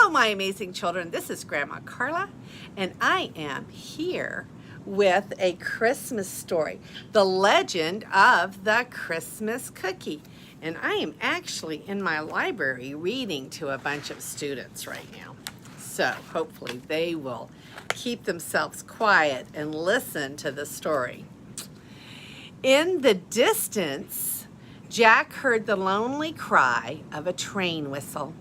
Hello, my amazing children. This is Grandma Carla, and I am here with a Christmas story, The Legend of the Christmas Cookie. And I am actually in my library reading to a bunch of students right now. So hopefully they will keep themselves quiet and listen to the story. In the distance, Jack heard the lonely cry of a train whistle.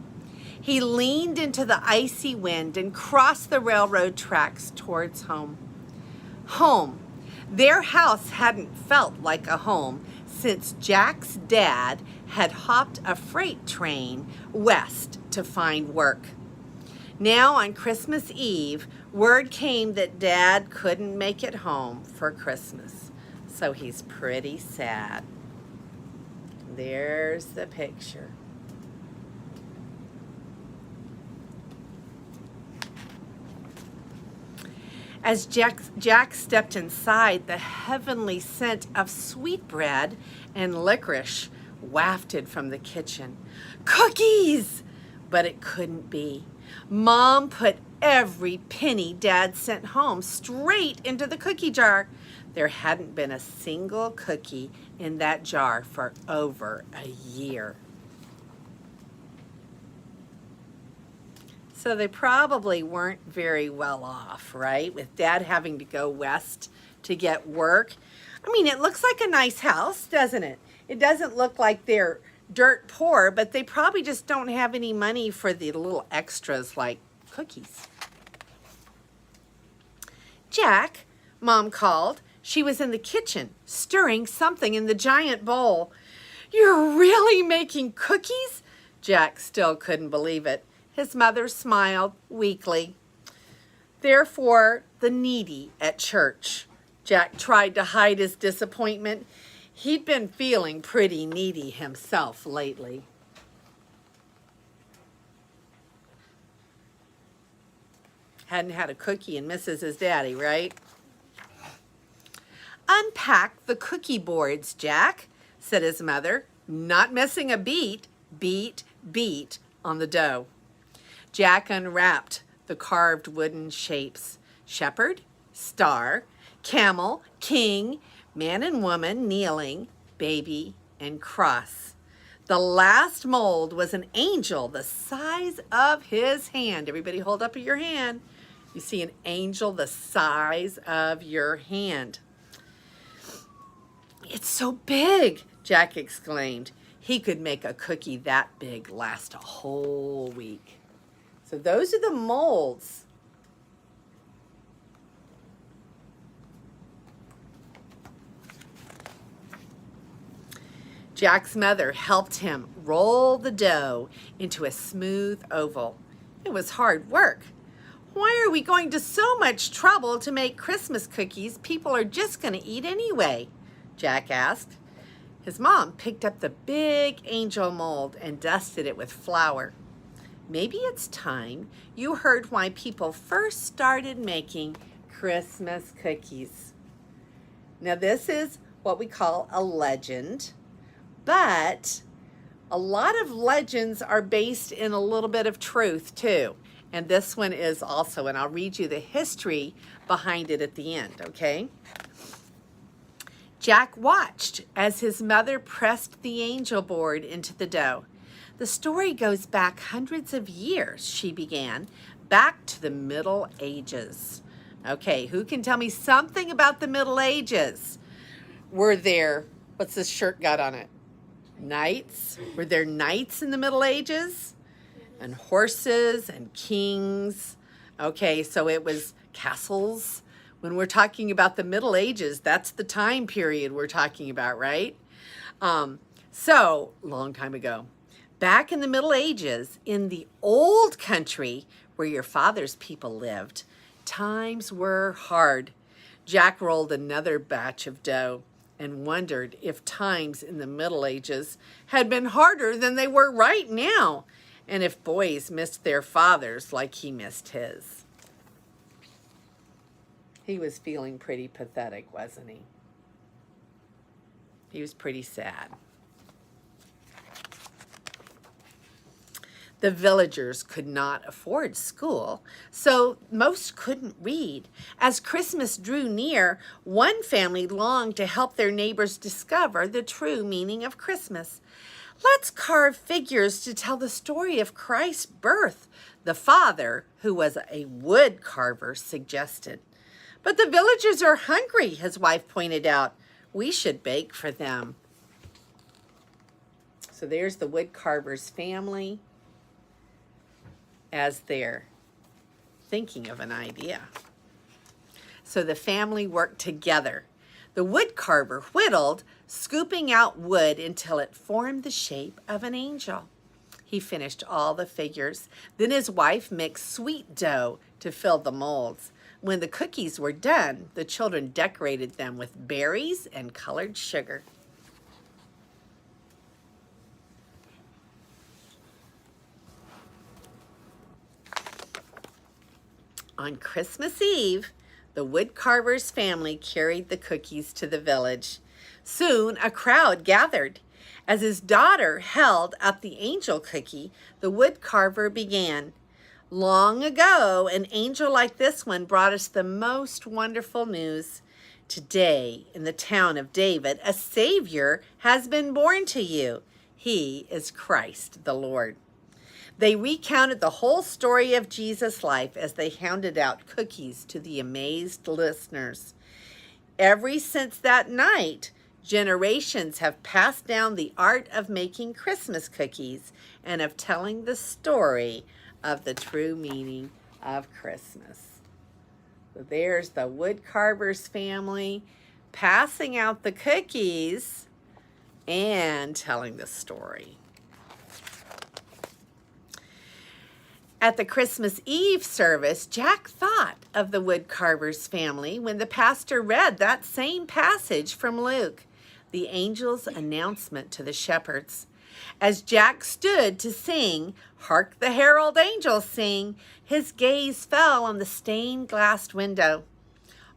He leaned into the icy wind and crossed the railroad tracks towards home. Home. Their house hadn't felt like a home since Jack's dad had hopped a freight train west to find work. Now on Christmas Eve, word came that Dad couldn't make it home for Christmas, so he's pretty sad. There's the picture. As Jack stepped inside, the heavenly scent of sweetbread and licorice wafted from the kitchen. Cookies! But it couldn't be. Mom put every penny Dad sent home straight into the cookie jar. There hadn't been a single cookie in that jar for over a year. So they probably weren't very well off, right? With Dad having to go west to get work. I mean, it looks like a nice house, doesn't it? It doesn't look like they're dirt poor, but they probably just don't have any money for the little extras like cookies. Jack, Mom called. She was in the kitchen, stirring something in the giant bowl. You're really making cookies? Jack still couldn't believe it. His mother smiled weakly. Therefore, the needy at church. Jack tried to hide his disappointment. He'd been feeling pretty needy himself lately. Hadn't had a cookie and misses his daddy, right? Unpack the cookie boards, Jack, said his mother, not missing a beat, beat on the dough. Jack unwrapped the carved wooden shapes: shepherd, star, camel, king, man and woman kneeling, baby, and cross. The last mold was an angel the size of his hand. Everybody hold up your hand. You see an angel the size of your hand. It's so big, Jack exclaimed. He could make a cookie that big last a whole week. So those are the molds. Jack's mother helped him roll the dough into a smooth oval. It was hard work. Why are we going to so much trouble to make Christmas cookies people are just going to eat anyway? Jack asked. His mom picked up the big angel mold and dusted it with flour. Maybe it's time you heard why people first started making Christmas cookies. Now this is what we call a legend, but a lot of legends are based in a little bit of truth too. And this one is also, and I'll read you the history behind it at the end, okay? Jack watched as his mother pressed the angel board into the dough. The story goes back hundreds of years, she began, back to the Middle Ages. Okay, who can tell me something about the Middle Ages? Were there, what's this shirt got on it? Knights? Were there knights in the Middle Ages? And horses and kings? Okay, so it was castles. When we're talking about the Middle Ages, that's the time period we're talking about, right? So, long time ago. Back in the Middle Ages, in the old country where your father's people lived, times were hard. Jack rolled another batch of dough and wondered if times in the Middle Ages had been harder than they were right now, and if boys missed their fathers like he missed his. He was feeling pretty pathetic, wasn't he? He was pretty sad. The villagers could not afford school, so most couldn't read. As Christmas drew near, one family longed to help their neighbors discover the true meaning of Christmas. "Let's carve figures to tell the story of Christ's birth," the father, who was a wood carver, suggested. "But the villagers are hungry," his wife pointed out. "We should bake for them." So there's the wood carver's family as they're thinking of an idea. So the family worked together. The wood carver whittled, scooping out wood until it formed the shape of an angel. He finished all the figures. Then his wife mixed sweet dough to fill the molds. When the cookies were done, the children decorated them with berries and colored sugar. On Christmas Eve, the wood carver's family carried the cookies to the village. Soon a crowd gathered. As his daughter held up the angel cookie, the wood carver began. "Long ago, an angel like this one brought us the most wonderful news. Today, in the town of David, a Savior has been born to you. He is Christ the Lord." They recounted the whole story of Jesus' life as they handed out cookies to the amazed listeners. Ever since that night, generations have passed down the art of making Christmas cookies and of telling the story of the true meaning of Christmas. So there's the wood carver's family passing out the cookies and telling the story. At the Christmas Eve service, Jack thought of the wood carver's family when the pastor read that same passage from Luke, the angel's announcement to the shepherds. As Jack stood to sing, "Hark the herald angels sing," his gaze fell on the stained glass window.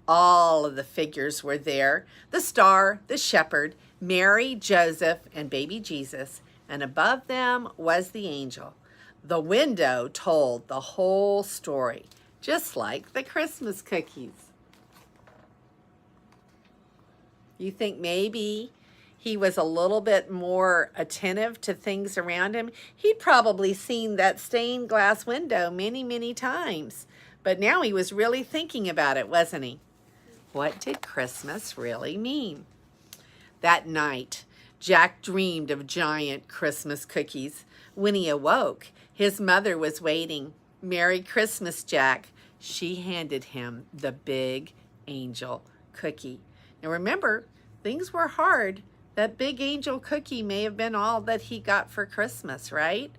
All of the figures were there: the star, the shepherd, Mary, Joseph, and baby Jesus, and above them was the angel. The window told the whole story, just like the Christmas cookies. You think maybe he was a little bit more attentive to things around him? He'd probably seen that stained glass window many, many times, but now he was really thinking about it, wasn't he? What did Christmas really mean? That night, Jack dreamed of giant Christmas cookies. When he awoke, his mother was waiting. "Merry Christmas, Jack." She handed him the big angel cookie. Now remember, things were hard. That big angel cookie may have been all that he got for Christmas, right?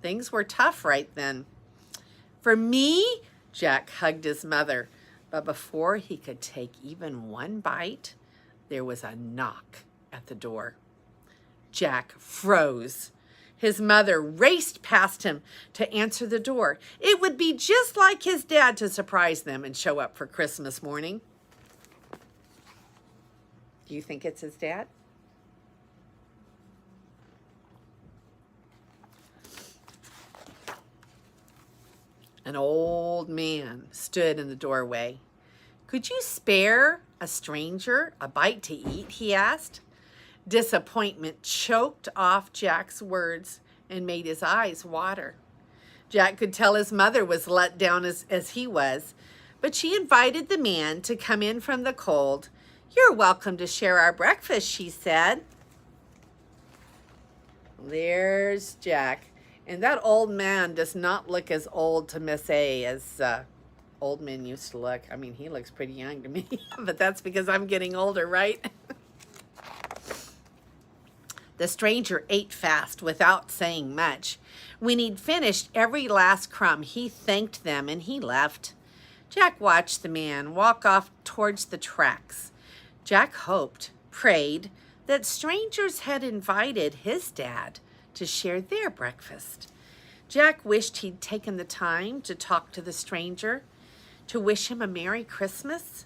Things were tough right then. "For me?" Jack hugged his mother. But before he could take even one bite, there was a knock at the door. Jack froze. His mother raced past him to answer the door. It would be just like his dad to surprise them and show up for Christmas morning. Do you think it's his dad? An old man stood in the doorway. "Could you spare a stranger a bite to eat?" he asked. Disappointment choked off Jack's words and made his eyes water. Jack could tell his mother was let down as he was, but she invited the man to come in from the cold. "You're welcome to share our breakfast," she said. There's Jack. And that old man does not look as old to Miss A as old men used to look. I mean, he looks pretty young to me, but that's because I'm getting older, right? The stranger ate fast without saying much. When he'd finished every last crumb, he thanked them and he left. Jack watched the man walk off towards the tracks. Jack hoped, prayed, that strangers had invited his dad to share their breakfast. Jack wished he'd taken the time to talk to the stranger, to wish him a Merry Christmas.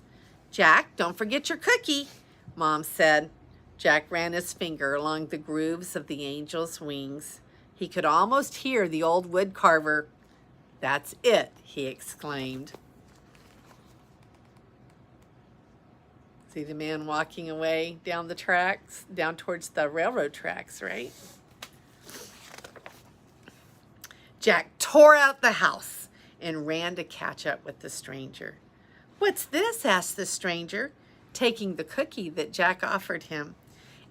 "Jack, don't forget your cookie," Mom said. Jack ran his finger along the grooves of the angel's wings. He could almost hear the old wood carver. "That's it," he exclaimed. See the man walking away down the tracks, down towards the railroad tracks, right? Jack tore out the house and ran to catch up with the stranger. "What's this?" asked the stranger, taking the cookie that Jack offered him.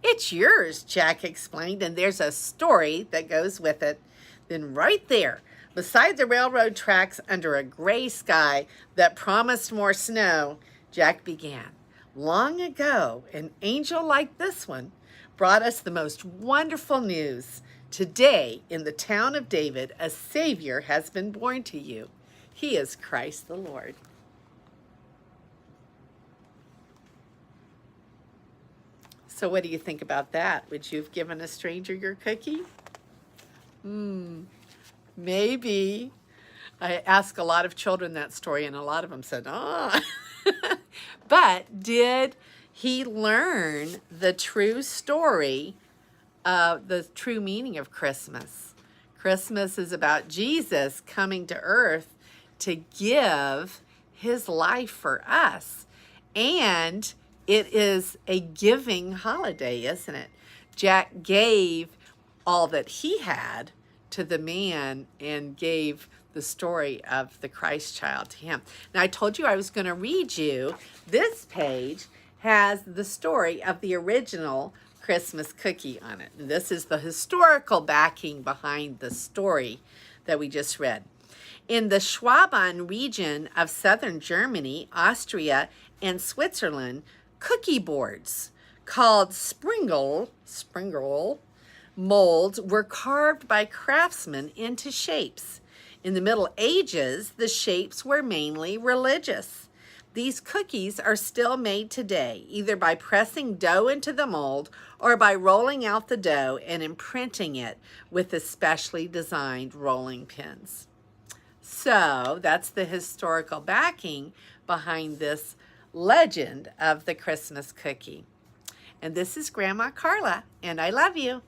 "It's yours," Jack explained, "and there's a story that goes with it." Then right there, beside the railroad tracks under a gray sky that promised more snow, Jack began. "Long ago, an angel like this one brought us the most wonderful news. Today, in the town of David, a Savior has been born to you. He is Christ the Lord." So what do you think about that? Would you have given a stranger your cookie? Maybe. I asked a lot of children that story, and a lot of them said, "Ah." But did he learn the true story of the true meaning of Christmas? Christmas is about Jesus coming to earth to give his life for us. And it is a giving holiday, isn't it? Jack gave all that he had to the man and gave the story of the Christ child to him. Now, I told you I was going to read you. This page has the story of the original Christmas cookie on it. And this is the historical backing behind the story that we just read. In the Schwaben region of southern Germany, Austria, and Switzerland, cookie boards called Springle molds were carved by craftsmen into shapes. In the Middle Ages, the shapes were mainly religious. These cookies are still made today, either by pressing dough into the mold or by rolling out the dough and imprinting it with especially designed rolling pins. So that's the historical backing behind this legend of the Christmas cookie. And this is Grandma Carla, and I love you.